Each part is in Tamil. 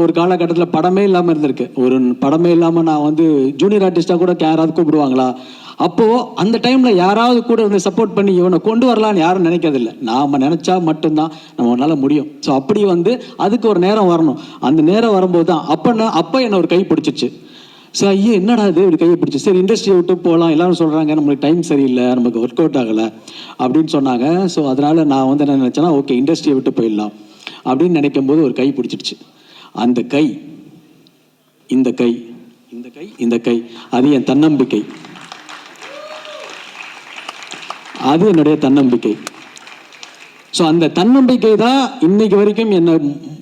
ஒரு காலகட்டத்தில் படமே இல்லாமல் இருந்திருக்கு. ஒரு படமே இல்லாமல் நான் வந்து ஜூனியர் ஆர்டிஸ்டாக கூட யாராவது கூப்பிடுவாங்களா? அப்போது அந்த டைமில் யாராவது கூட வந்து சப்போர்ட் பண்ணி இவனை கொண்டு வரலான்னு யாரும் நினைக்கிறதில்ல. நாம் நினச்சா மட்டும்தான் நம்மளால் முடியும். ஸோ அப்படி வந்து அதுக்கு ஒரு நேரம் வரணும். அந்த நேரம் வரும்போது தான் அப்போ என்னை ஒரு கை பிடிச்சிச்சு. ஸோ ஐயோ என்னடா இது இப்படி கையை பிடிச்சி, சரி இண்டஸ்ட்ரியை விட்டு போகலாம், எல்லாரும் சொல்கிறாங்க நம்மளுக்கு டைம் சரியில்லை, நமக்கு ஒர்க் அவுட் ஆகலை அப்படின்னு சொன்னாங்க. ஸோ அதனால் நான் வந்து என்ன நினச்சேன்னா, ஓகே இண்டஸ்ட்ரியை விட்டு போயிடலாம் அப்படின்னு நினைக்கும் போது ஒரு கை பிடிச்சிடுச்சு. அந்த கை, இந்த கை, இந்த கை, இந்த கை, அது என் தன்னம்பிக்கை, அது என்னுடைய தன்னம்பிக்கை. ஸோ அந்த தன்னம்பிக்கை தான் இன்னைக்கு வரைக்கும் என்னை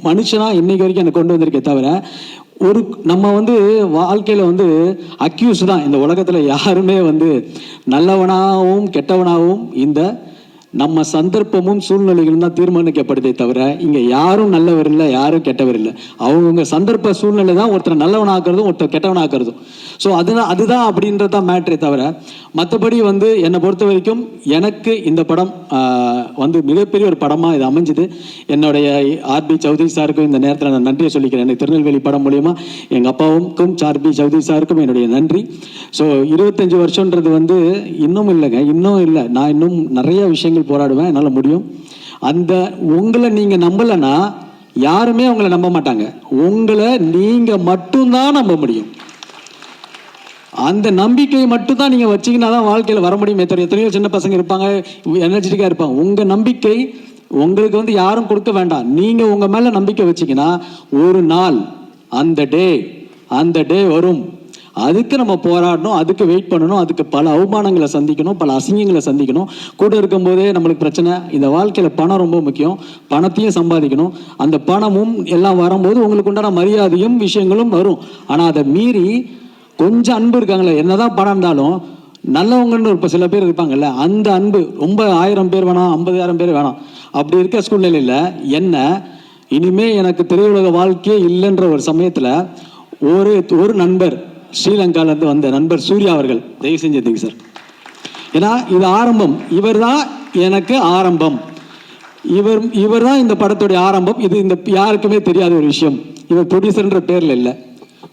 மனுஷனா இன்னைக்கு வரைக்கும் என்னை கொண்டு வந்திருக்கே தவிர, ஒரு நம்ம வந்து வாழ்க்கையில் வந்து அக்யூஸ் தான். இந்த உலகத்தில் யாருமே வந்து நல்லவனாகவும் கெட்டவனாகவும் இந்த நம்ம சந்தர்ப்பமும் சூழ்நிலைகளும் தான் தீர்மானிக்கப்படுதே தவிர இங்கே யாரும் நல்லவர் இல்லை, யாரும் கெட்டவர் இல்லை. அவங்கவுங்க சந்தர்ப்ப சூழ்நிலை தான் ஒருத்தர் நல்லவனாக்குறதும் ஒருத்தர் கெட்டவனாக்குறதும். ஸோ அதுதான் அப்படின்றதான் மேட்ரே தவிர, மற்றபடி வந்து என்னை பொறுத்த வரைக்கும் எனக்கு இந்த படம் வந்து மிகப்பெரிய ஒரு படமாக இது அமைஞ்சுது. என்னுடைய ஆர்பி சௌத்ரி சாருக்கும் இந்த நேரத்தில் நான் நன்றியை சொல்லிக்கிறேன். எனக்கு திருநெல்வேலி படம் மூலிமா எங்கள் அப்பாவுக்கும் ஆர்பி சௌத்ரி சாருக்கும் என்னுடைய நன்றி. ஸோ 25 வருஷன்றது வந்து இன்னும் இல்லைங்க, இன்னும் இல்லை. நான் இன்னும் நிறைய விஷயங்கள் போராடுவேன், என்னால் முடியும். அந்த உங்களை நீங்கள் நம்பலைன்னா யாருமே உங்களை நம்ப மாட்டாங்க. உங்களை நீங்கள் மட்டும்தான் நம்ப முடியும். அந்த நம்பிக்கையை மட்டும் தான் நீங்கள் வச்சிங்கன்னா தான் வாழ்க்கையில் வர முடியும். எத்தனையோ சின்ன பசங்க இருப்பாங்க, எனர்ஜெட்டிக்காக இருப்பாங்க. உங்கள் நம்பிக்கை உங்களுக்கு வந்து யாரும் கொடுக்க வேண்டாம். நீங்கள் உங்கள் மேலே நம்பிக்கை வச்சிங்கன்னா ஒரு நாள் அந்த டே வரும். அதுக்கு நம்ம போராடணும், அதுக்கு வெயிட் பண்ணணும், அதுக்கு பல அவமானங்களை சந்திக்கணும், பல அசிங்கங்களை சந்திக்கணும். கூட இருக்கும்போதே நம்மளுக்கு பிரச்சனை. இந்த வாழ்க்கையில் பணம் ரொம்ப முக்கியம், பணத்தையும் சம்பாதிக்கணும். அந்த பணமும் எல்லாம் வரும்போது உங்களுக்கு உண்டான மரியாதையும் விஷயங்களும் வரும். ஆனால் அதை மீறி கொஞ்சம் அன்பு இருக்காங்களே, என்னதான் பணம் இருந்தாலும் நல்லவங்கன்னு இப்போ சில பேர் இருப்பாங்கல்ல, அந்த அன்பு ரொம்ப 1000 பேர் வேணாம், 50,000 பேர் வேணாம். அப்படி இருக்க சூழ்நிலையில் என்ன இனிமே எனக்கு திரையுலக வாழ்க்கையே இல்லைன்ற ஒரு சமயத்தில் ஒரு நண்பர் ஸ்ரீலங்காலேருந்து வந்த நண்பர் சூர்யா அவர்கள், தயவு செஞ்சதுங்க சார், ஏன்னா இது ஆரம்பம். இவர் தான் எனக்கு ஆரம்பம். இவர் தான் இந்த படத்துடைய ஆரம்பம். இது இந்த யாருக்குமே தெரியாத ஒரு விஷயம். இவர் ப்ரொடியூசர்ன்ற பேரில் இல்லை,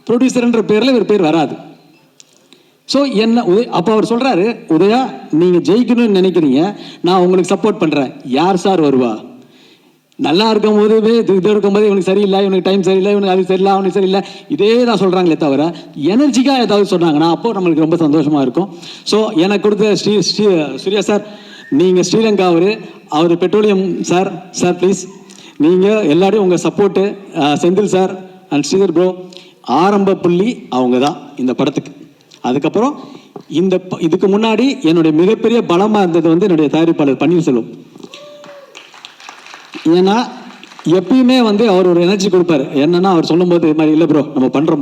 ப்ரொடியூசர்ன்ற பேரில் இவர் பேர் வராது. ஸோ என்ன அப்போ அவர் சொல்கிறாரு, உதயா நீங்கள் ஜெயிக்கணும்னு நினைக்கிறீங்க, நான் உங்களுக்கு சப்போர்ட் பண்ணுறேன். யார் சார் வருவா? நல்லா இருக்கும் போது இது இருக்கும்போது இவனுக்கு சரியில்லை, இவனுக்கு டைம் சரியில்லை, இவனுக்கு அது சரியில்லை, அவனுக்கு சரியில்லை, இதே தான் சொல்கிறாங்களே தவிர எனர்ஜிக்காக ஏதாவது சொன்னாங்கன்னா அப்போது நம்மளுக்கு ரொம்ப சந்தோஷமாக இருக்கும். ஸோ எனக்கு கொடுத்த சூர்யா சார், நீங்கள் ஸ்ரீலங்கா அவர் பெட்ரோலியம் சார் ப்ளீஸ் நீங்கள் எல்லாரையும் உங்கள் support, Senthil sir and Sridhar bro, ஆரம்ப புள்ளி அவங்க தான் இந்த படத்துக்கு. அதுக்கப்புறம் இதுக்கு முன்னாடி என்னுடைய மிகப்பெரிய பலமாக இருந்தது வந்து என்னுடைய தயாரிப்பாளர் பன்னீர்செல்வம். ஏன்னா எப்பயுமே வந்து அவர் ஒரு எனர்ஜி கொடுப்பாரு. என்னன்னா அவர் சொல்லும்போது இது மாதிரி இல்லை ப்ரோ, நம்ம பண்ணுறோம்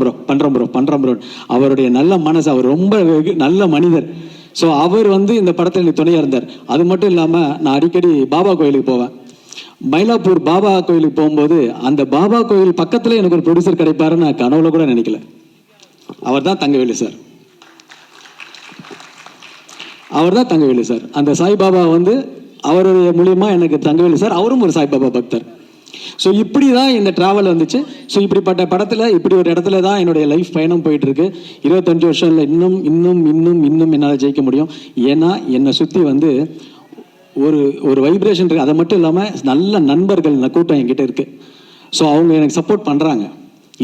ப்ரோ. அவருடைய நல்ல மனசு, அவர் ரொம்ப நல்ல மனிதர். ஸோ அவர் வந்து இந்த படத்தில் எனக்கு துணையாக இருந்தார். அது மட்டும் இல்லாமல் நான் அடிக்கடி பாபா கோயிலுக்கு போவேன். மயிலாப்பூர் பாபா கோயிலுக்கு போகும்போது அந்த பாபா கோயில் பக்கத்தில் எனக்கு ஒரு ப்ரொடியூசர் கிடைப்பாருன்னு நான் கனவுல கூட நினைக்கல. அவர் தான் தங்கவேலு சார். அந்த சாய்பாபா வந்து அவருடைய மூலியமா எனக்கு தங்கவேலு சார், அவரும் ஒரு சாய்பாபா பக்தர். ஸோ இப்படி தான் இந்த ட்ராவல் வந்துச்சு. ஸோ இப்படிப்பட்ட படத்தில் இப்படி ஒரு இடத்துல தான் என்னுடைய லைஃப் பயணம் போயிட்டு இருக்கு. 25 வருஷம் இல்லை, இன்னும் என்னால் ஜெயிக்க முடியும். ஏன்னா என்னை சுற்றி வந்து ஒரு வைப்ரேஷன் இருக்குது. அதை மட்டும் இல்லாமல் நல்ல நண்பர்கள் கூட்டம் என்கிட்ட இருக்குது. ஸோ அவங்க எனக்கு சப்போர்ட் பண்ணுறாங்க.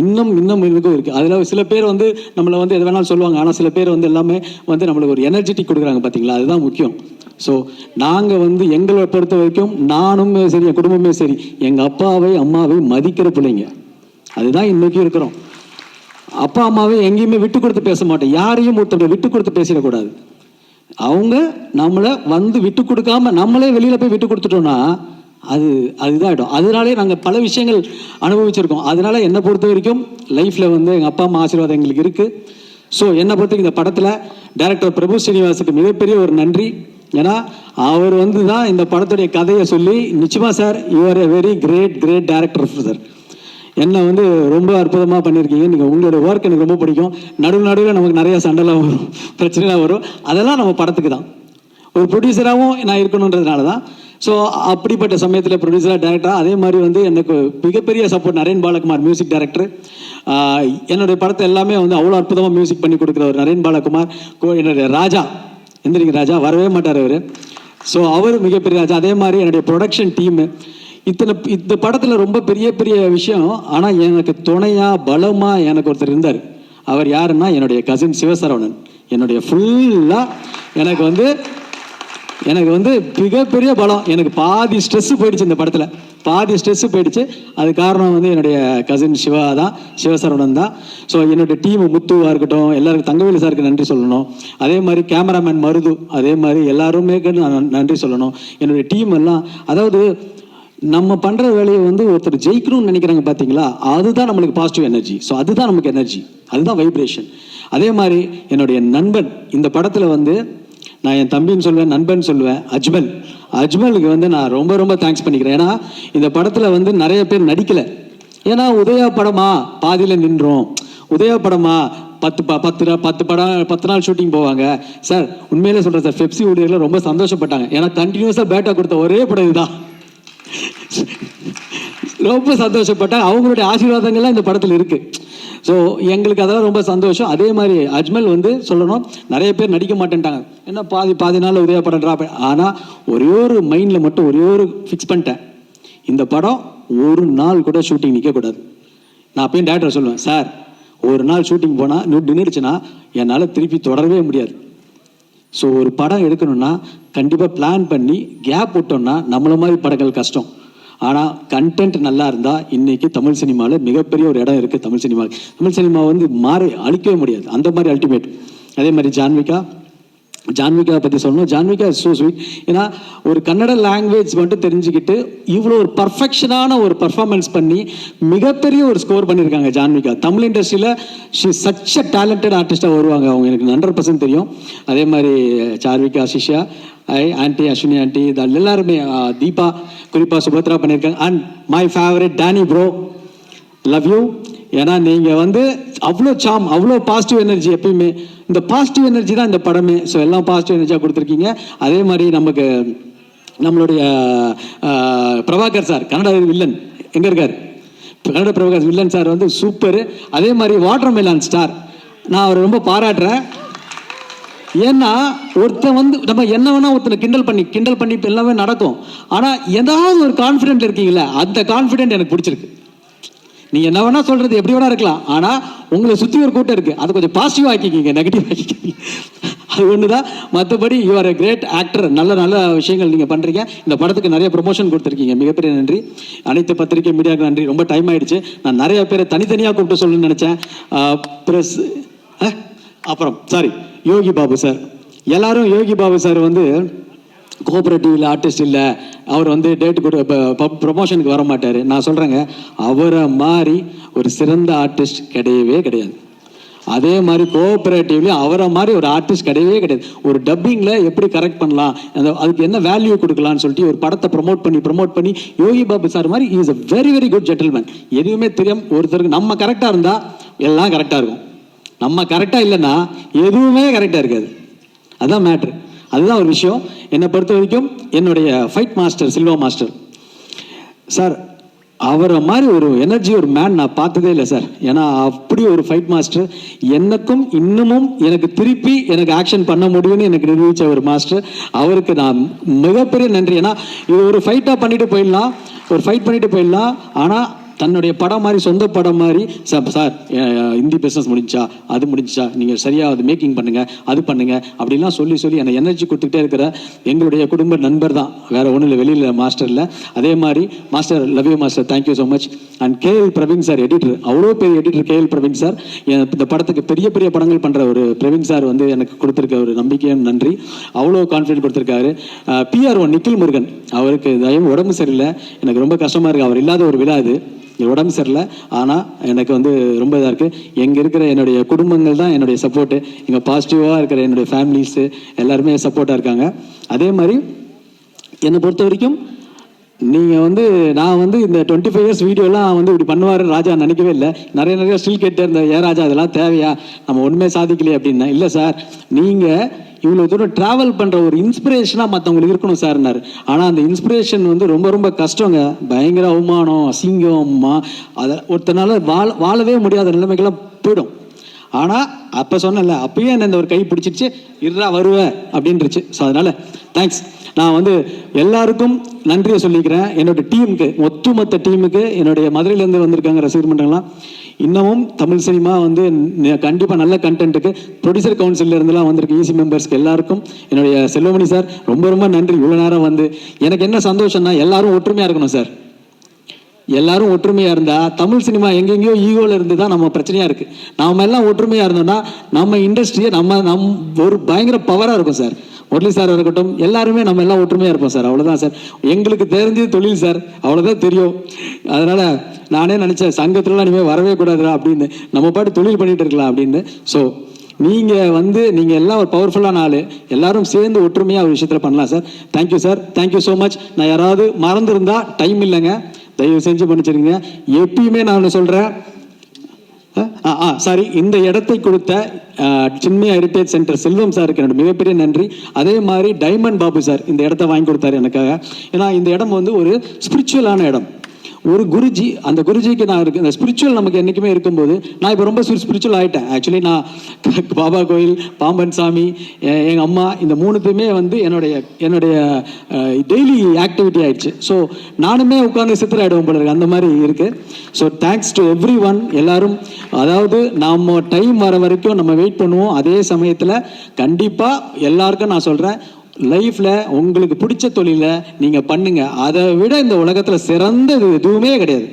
இன்னும் எனக்கும் இருக்குது. அதில் சில பேர் வந்து நம்மளை வந்து எது வேணாலும் சொல்லுவாங்க. ஆனால் சில பேர் வந்து எல்லாமே வந்து நம்மளுக்கு ஒரு எனர்ஜெட்டிக் கொடுக்குறாங்க, பார்த்தீங்களா? அதுதான் முக்கியம். ஸோ நாங்கள் வந்து எங்களை பொறுத்த வரைக்கும் நானுமே சரி, என் குடும்பமே சரி, எங்கள் அப்பாவை அம்மாவை மதிக்கிற பிள்ளைங்க. அதுதான் இன்னைக்கு இருக்கிறோம். அப்பா அம்மாவை எங்கேயுமே விட்டு கொடுத்து பேச மாட்டோம். யாரையும் ஒருத்தர் விட்டு கொடுத்து பேசிடக்கூடாது. அவங்க நம்மளை வந்து விட்டு கொடுக்காம நம்மளே வெளியில் போய் விட்டு கொடுத்துட்டோம்னா அதுதான். அதனாலே நாங்கள் பல விஷயங்கள் அனுபவிச்சிருக்கோம். அதனால என்னை பொறுத்த வரைக்கும் லைஃப்பில் வந்து எங்கள் அப்பா அம்மா ஆசீர்வாதம் எங்களுக்கு இருக்குது. ஸோ என்னை பொறுத்த இந்த படத்தில் டைரக்டர் பிரபு ஸ்ரீனிவாசுக்கு மிகப்பெரிய ஒரு நன்றி. ஏன்னா அவர் வந்து தான் இந்த படத்துடைய கதையை சொல்லி, நிச்சயமாக sir you are a very great director sir, என்னை வந்து ரொம்ப அற்புதமாக பண்ணியிருக்கீங்க. நீங்கள் உங்களோட ஒர்க் எனக்கு ரொம்ப பிடிக்கும். நடுவில் நமக்கு நிறைய சண்டைலாம் வரும், பிரச்சனைலாம் வரும். அதெல்லாம் நம்ம படத்துக்கு தான். ஒரு ப்ரொடியூசராகவும் நான் இருக்கணுன்றதுனால தான் ஸோ அப்படிப்பட்ட சமயத்தில் ப்ரொடியூசராக டேரக்டராக அதே மாதிரி வந்து எனக்கு மிகப்பெரிய support Naren Balakumar music director. என்னுடைய படத்தை எல்லாமே வந்து அவ்வளோ அற்புதமாக மியூசிக் பண்ணி கொடுக்குற ஒரு நரேன் பாலகுமார். என்னுடைய ராஜா எந்திரிங்க ராஜா வரவே மாட்டார் அவர். ஸோ அவர் மிகப்பெரிய ராஜா. அதே மாதிரி என்னுடைய ப்ரொடக்ஷன் டீமு இந்த படத்தில் ரொம்ப பெரிய பெரிய விஷயம். ஆனால் எனக்கு துணையாக பலமாக எனக்கு ஒருத்தர் இருந்தார். அவர் யாருன்னா என்னுடைய கசின் சிவசரவணன். என்னுடைய ஃபுல்லாக எனக்கு வந்து மிகப்பெரிய பலம். எனக்கு பாதி ஸ்ட்ரெஸ்ஸு போயிடுச்சு இந்த படத்தில், பாதி ஸ்ட்ரெஸ்ஸு போயிடுச்சு. அது காரணம் வந்து என்னுடைய கசின் சிவா தான், சிவசரவணன் தான். ஸோ என்னுடைய டீம் முத்துவாக இருக்கட்டும், எல்லாருக்கும் தங்கவேலு சாருக்கு நன்றி சொல்லணும். அதே மாதிரி கேமராமேன் மருது, அதே மாதிரி எல்லாருமே நான் நன்றி சொல்லணும். என்னுடைய டீம் எல்லாம், அதாவது நம்ம பண்ணுற வேலையை வந்து ஒருத்தர் ஜெயிக்கணும்னு நினைக்கிறாங்க பார்த்தீங்களா, அதுதான் நம்மளுக்கு பாசிட்டிவ் எனர்ஜி. ஸோ அதுதான் நமக்கு எனர்ஜி, அதுதான் வைப்ரேஷன். அதே மாதிரி என்னுடைய நண்பன் இந்த படத்தில் வந்து நான் என் தம்பின்னு சொல்லுவேன், நண்பன் சொல்லுவேன், அஜ்மலுக்கு வந்து நான் ரொம்ப ரொம்ப தேங்க்ஸ் பண்ணிக்கிறேன். ஏன்னா இந்த படத்தில் வந்து நிறைய பேர் நடிக்கலை. ஏன்னா உதயா படமா பாதியில் நின்றோம், உதயா படமா 10 நாள் ஷூட்டிங் போவாங்க சார். உண்மையிலே சொல்கிறேன் சார், பெப்சி ஊழியர்கள் ரொம்ப சந்தோஷப்பட்டாங்க. ஏன்னா கண்டினியூஸாக பேட்டா கொடுத்த ஒரே படம் இதுதான். ரொம்ப சந்தோஷப்பட்டாங்க. அவங்களுடைய ஆசீர்வாதங்கள்லாம் இந்த படத்தில் இருக்குது. ஸோ எங்களுக்கு அதெல்லாம் ரொம்ப சந்தோஷம். அதே மாதிரி அஜ்மல் வந்து சொல்லணும், நிறைய பேர் நடிக்க மாட்டேன்ட்டாங்க. ஏன்னா பாதி நாள் உதய படம் ட்ராப். ஆனால் ஒரே ஒரு மைண்டில் மட்டும் ஒரே ஒரு ஃபிக்ஸ் பண்ணிட்டேன், இந்த படம் ஒரு நாள் கூட ஷூட்டிங் நிற்கக்கூடாது. நான் அப்பயும் டேரக்டர் சொல்லுவேன், சார் ஒரு நாள் ஷூட்டிங் போனால் நின்றுடுச்சுன்னா என்னால் திருப்பி தொடரவே முடியாது. ஸோ ஒரு படம் எடுக்கணும்னா கண்டிப்பாக பிளான் பண்ணி கேப் விட்டோம்னா நம்மள மாதிரி படங்கள் கஷ்டம். ஆனால் கண்டென்ட் நல்லா இருந்தால் இன்றைக்கி தமிழ் சினிமாவில் மிகப்பெரிய ஒரு இடம் இருக்குது. தமிழ் சினிமா வந்து அழிக்கவே முடியாது, அந்த மாதிரி அல்டிமேட். அதே மாதிரி ஜான்விகா பற்றி சொல்லணும். Janvika is so sweet. ஏன்னா ஒரு கன்னட லாங்குவேஜ் மட்டும் தெரிஞ்சுக்கிட்டு இவ்வளோ ஒரு பர்ஃபெக்ஷனான ஒரு பர்ஃபார்மன்ஸ் பண்ணி மிகப்பெரிய ஒரு ஸ்கோர் பண்ணியிருக்காங்க ஜான்விகா. தமிழ் இண்டஸ்ட்ரியில் ஷி சச் அ டேலண்டட் ஆர்டிஸ்டாக வருவாங்க அவங்க, எனக்கு 100% தெரியும். அதே மாதிரி சார்விகா, சிஷ்யா, ஆன்டி, அஸ்வினி ஆன்டி, எல்லாருமே, தீபா, குறிப்பாக சுபத்ரா பண்ணியிருக்காங்க. And my favourite Danny bro, love you. ஏன்னா நீங்கள் வந்து அவ்வளோ சாம், அவ்வளோ பாசிட்டிவ் எனர்ஜி. எப்பயுமே இந்த பாசிட்டிவ் எனர்ஜி தான் இந்த படமே. ஸோ எல்லாம் பாசிட்டிவ் எனர்ஜியாக கொடுத்துருக்கீங்க. அதே மாதிரி நம்மளுடைய பிரபாகர் சார், கன்னட வில்லன் எங்கே இருக்கார், கன்னட பிரபாகர் வில்லன் சார் வந்து சூப்பரு. அதே மாதிரி வாட்டர் மெலான் ஸ்டார், நான் அவரை ரொம்ப பாராட்டுறேன். ஏன்னா ஒருத்தன் வந்து நம்ம என்ன வேணா ஒருத்தனை கிண்டல் பண்ணி எல்லாமே நடக்கும். ஆனால் ஏதாவது ஒரு கான்ஃபிடென்ட் இருக்கீங்களா, அந்த கான்ஃபிடென்ட் எனக்கு பிடிச்சிருக்கு. நீங்கள் என்ன வேணா சொல்கிறது எப்படி வேணா இருக்கலாம், ஆனால் உங்களை சுற்றி ஒரு கூட்டம் இருக்குது, அதை கொஞ்சம் பாசிட்டிவ் ஆக்கிக்கிங்க, நெகட்டிவ் ஆக்கிக்கிங்க. அது ஒன்று தான். மற்றபடி you are a great actor. நல்ல விஷயங்கள் நீங்கள் பண்ணுறீங்க. இந்த படத்துக்கு நிறைய ப்ரொமோஷன் கொடுத்துருக்கீங்க, மிகப்பெரிய நன்றி. அனைத்து பத்திரிகை மீடியாவுக்கு நன்றி. ரொம்ப டைம் ஆகிடுச்சு. நான் நிறைய பேரை தனித்தனியாக கூப்பிட்டு சொல்லணும்னு நினச்சேன். ப்ரெஸ், அப்புறம் சாரி, யோகி பாபு சார். எல்லாரும் யோகி பாபு சார் வந்து கோஆபரேட்டிவில் ஆர்டிஸ்ட் இல்லை, அவர் வந்து டேட்டு ப்ரொமோஷனுக்கு வர மாட்டார். நான் சொல்கிறேங்க, அவரை மாதிரி ஒரு சிறந்த ஆர்டிஸ்ட் கிடையாது. அதே மாதிரி கோஆபரேட்டிவ்லேயும் அவரை மாதிரி ஒரு ஆர்டிஸ்ட் கிடையவே கிடையாது. ஒரு டப்பிங்கில் எப்படி கரெக்ட் பண்ணலாம், அதுக்கு என்ன வேல்யூ கொடுக்கலான்னு சொல்லிட்டு ஒரு படத்தை ப்ரொமோட் பண்ணி யோகி பாபு சார் மாதிரி is a very very good gentleman. எதுவுமே தெரியும் ஒருத்தருக்கு நம்ம கரெக்டாக இருந்தால் எல்லாம் கரெக்டாக இருக்கும், நம்ம கரெக்டாக இல்லைன்னா எதுவுமே கரெக்டாக இருக்காது. அதுதான் மேட்ரு, அதுதான் ஒரு விஷயம். என்னை பொறுத்த வரைக்கும் என்னுடைய fight master Silva master sir, அவரை மாதிரி ஒரு எனர்ஜி ஒரு மேன் நான் பார்த்ததே இல்லை சார். ஏன்னா அப்படி ஒரு ஃபைட் மாஸ்டர், எனக்கும் இன்னமும் எனக்கு திருப்பி எனக்கு ஆக்ஷன் பண்ண முடியும்னு எனக்கு நிரூபித்த ஒரு மாஸ்டர். அவருக்கு நான் மிகப்பெரிய நன்றி. ஏன்னா இது ஒரு ஃபைட்டாக பண்ணிட்டு போயிடலாம், ஆனால் தன்னுடைய படம் மாதிரி, சொந்த படம் மாதிரி, சார் ஹிந்தி பிஸ்னஸ் முடிஞ்சா, அது முடிஞ்சா, நீங்கள் சரியாக அது மேக்கிங் பண்ணுங்கள், அது பண்ணுங்கள் அப்படிலாம் சொல்லி என்னை எனர்ஜி கொடுத்துக்கிட்டே இருக்கிற எங்களுடைய குடும்ப நண்பர் தான், வேறு ஒன்றும் இல்லை, வெளியில் மாஸ்டர் இல்லை. அதே மாதிரி master, love you master, thank you so much. And KL Praveen sir, editor, அவ்வளோ பெரிய எடிட்டர் கேஎல் பிரவீன் சார். இந்த படத்துக்கு பெரிய பெரிய படங்கள் பண்ணுற ஒரு பிரவீன் சார் வந்து எனக்கு கொடுத்துருக்க ஒரு நம்பிக்கையும் நன்றி. அவ்வளோ கான்ஃபிடென்ட் கொடுத்துருக்காரு. PR1 நிக்கில் முருகன், அவருக்கு தயவு உடம்பு சரியில்லை, எனக்கு ரொம்ப கஷ்டமாக இருக்குது. அவர் இல்லாத ஒரு விழா, அது உடம்பு சரியில்லை. ஆனால் எனக்கு வந்து ரொம்ப இதாக இருக்குது. எங்கே இருக்கிற என்னுடைய குடும்பங்கள் தான் என்னுடைய சப்போர்ட்டு. இங்கே பாசிட்டிவாக இருக்கிற என்னுடைய ஃபேமிலிஸு எல்லாருமே சப்போர்ட்டாக இருக்காங்க. அதே மாதிரி என்னை பொறுத்த வரைக்கும் நீங்கள் வந்து, நான் வந்து இந்த 25 இயர்ஸ் வீடியோலாம் வந்து இப்படி பண்ணுவார் ராஜா நினைக்கவே இல்லை. நிறைய ஸ்டில் கேட்டே இருந்தேன், ஏன் ராஜா அதெல்லாம் தேவையா, நம்ம ஒன்றுமே சாதிக்கலையே அப்படின்னா. இல்லை சார், நீங்கள் இவ்வளோ தூரம் ட்ராவல் பண்ணுற ஒரு இன்ஸ்பிரேஷனாக மற்றவங்களுக்கு இருக்கணும் சார்னார். ஆனால் அந்த இன்ஸ்பிரேஷன் வந்து ரொம்ப ரொம்ப கஷ்டங்க. பயங்கர அவமானம், அசிங்கம், அதை ஒருத்தனால வாழவே முடியாத நிலைமைகள்லாம் போயிடும். ஆனால் அப்போ சொன்னல, அப்பயே என்ன இந்த ஒரு கை பிடிச்சிருச்சு, இருறா வருவேன் அப்படின்ருச்சு. ஸோ அதனால் தேங்க்ஸ். நான் வந்து எல்லாருக்கும் நன்றியை சொல்லிக்கிறேன். என்னோட டீமுக்கு, ஒட்டுமொத்த டீமுக்கு, என்னுடைய மதுரையிலேருந்து வந்திருக்காங்க ரசிகர் மன்றங்கள்லாம். இன்னமும் தமிழ் சினிமா வந்து கண்டிப்பாக நல்ல கண்டென்ட்டுக்கு ப்ரொடியூசர் கவுன்சிலில் இருந்தெல்லாம் வந்திருக்கு ஈசி மெம்பர்ஸ்க்கு எல்லாருக்கும் என்னுடைய செல்வமணி சார் ரொம்ப ரொம்ப நன்றி. இவ்வளோ நேரம் வந்து எனக்கு என்ன சந்தோஷம்னா எல்லாரும் ஒற்றுமையாக இருக்கணும் சார். எல்லாரும் ஒற்றுமையாக இருந்தால் தமிழ் சினிமா எங்கெங்கேயோ ஈகோவில் இருந்து தான் நம்ம பிரச்சனையாக இருக்குது. நாம் எல்லாம் ஒற்றுமையாக இருந்தோம்னா நம்ம இண்டஸ்ட்ரியை நம்ம ஒரு பயங்கர பவராக இருக்கும் சார். முரளி சார் இருக்கட்டும், எல்லாருமே நம்ம எல்லாம் ஒற்றுமையாக இருப்போம் சார். அவ்வளோதான் சார். எங்களுக்கு தெரிஞ்சது தொழில் சார், அவ்வளோதான் தெரியும். அதனால் நானே நினச்சேன் சங்கத்துலலாம் இனிமேல் வரவே கூடாதுடா அப்படின்னு, நம்ம பாட்டு தொழில் பண்ணிட்டு இருக்கலாம் அப்படின்னு. ஸோ நீங்கள் எல்லாம் ஒரு பவர்ஃபுல்லான ஆள், எல்லாரும் சேர்ந்து ஒற்றுமையாக ஒரு விஷயத்தில் பண்ணலாம் sir. Thank you sir, thank you so much. நான் யாராவது மறந்துருந்தா டைம் இல்லைங்க, தயவு செஞ்சு பண்ணிச்சிருங்க. எப்பயுமே நான் சொல்கிறேன், சாரி, இந்த இடத்தை கொடுத்த சின்மயா ஹெரிட்டேஜ் சென்டர் செல்வம் சாருக்கு என்னோட மிகப்பெரிய நன்றி. அதே மாதிரி டைமண்ட் பாபு சார் இந்த இடத்த வாங்கி கொடுத்தாரு எனக்காக. ஏன்னா இந்த இடம் வந்து ஒரு ஸ்பிரிச்சுவலான இடம். ஒரு குருஜி, அந்த குருஜிக்கு நான் இருக்கு, இந்த ஸ்பிரிச்சுவல் நமக்கு என்றைக்குமே இருக்கும்போது நான் இப்போ ரொம்ப ஸ்பிரிச்சுவல் ஆகிட்டேன். ஆக்சுவலி நான் பாபா கோயில், பாம்பன் சாமி, எங்கள் அம்மா, இந்த மூணுத்தையுமே வந்து என்னுடைய டெய்லி ஆக்டிவிட்டி ஆயிடுச்சு. ஸோ நானுமே உட்காந்து சித்திராயிடுவோம் போல இருக்கு, அந்த மாதிரி இருக்குது. So thanks to every one. எல்லாரும், அதாவது நம்ம டைம் வர வரைக்கும் நம்ம வெயிட் பண்ணுவோம். அதே சமயத்தில் கண்டிப்பாக எல்லாருக்கும் நான் சொல்கிறேன், லைஃப்ல உங்களுக்கு பிடிச்ச தொழிலை நீங்க பண்ணுங்க. அதை விட இந்த உலகத்துல சிறந்தது எதுவுமே கிடையாது.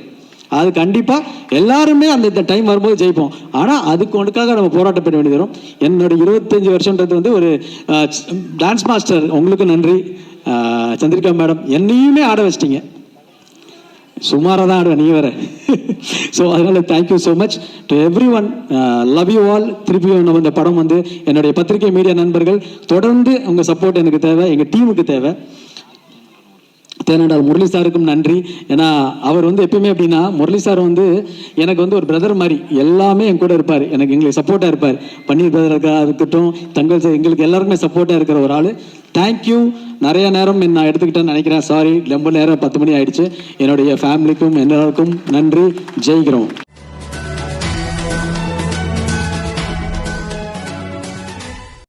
அது கண்டிப்பா எல்லாருமே அந்த டைம் வரும்போது ஜெயிப்போம். ஆனா அதுக்கு ஒன்றுக்காக நம்ம போராட்டம் பண்ண வேண்டியது வரும். என்னோட 25 வருஷன்றது வந்து ஒரு டான்ஸ் மாஸ்டர். உங்களுக்கு நன்றி சந்திரிகா மேடம், என்னையுமே ஆட வச்சிட்டீங்க. சுமாராக தான் ஆடுவேன், நீ வேற. ஸோ அதனால் thank you so much to every one. Love you all. திருப்பியும் நம்ம இந்த படம் வந்து என்னுடைய பத்திரிகை மீடியா நண்பர்கள் தொடர்ந்து உங்கள் சப்போர்ட் எனக்கு தேவை, எங்கள் டீமுக்கு தேவை. தேனாண்டால் முரளி சாருக்கும் நன்றி. ஏன்னா அவர் வந்து எப்பயுமே எப்படின்னா, முரளி சார் வந்து எனக்கு வந்து ஒரு பிரதர் மாதிரி, எல்லாமே என் கூட இருப்பார், எங்களுக்கு சப்போர்ட்டாக இருப்பார். பன்னீர் பிரதராக இருக்கட்டும், தங்கள் சார், எங்களுக்கு எல்லாருக்குமே சப்போர்ட்டாக இருக்கிற ஒரு ஆள். தேங்க்யூ. நிறைய நேரம் நான் எடுத்துக்கிட்டேன்னு நினைக்கிறேன், சாரி. ரொம்ப நேரம் 10 மணி ஆயிடுச்சு. என்னுடைய ஃபேமிலிக்கும் எல்லாருக்கும் நன்றி. ஜெயிக்கிறோம்.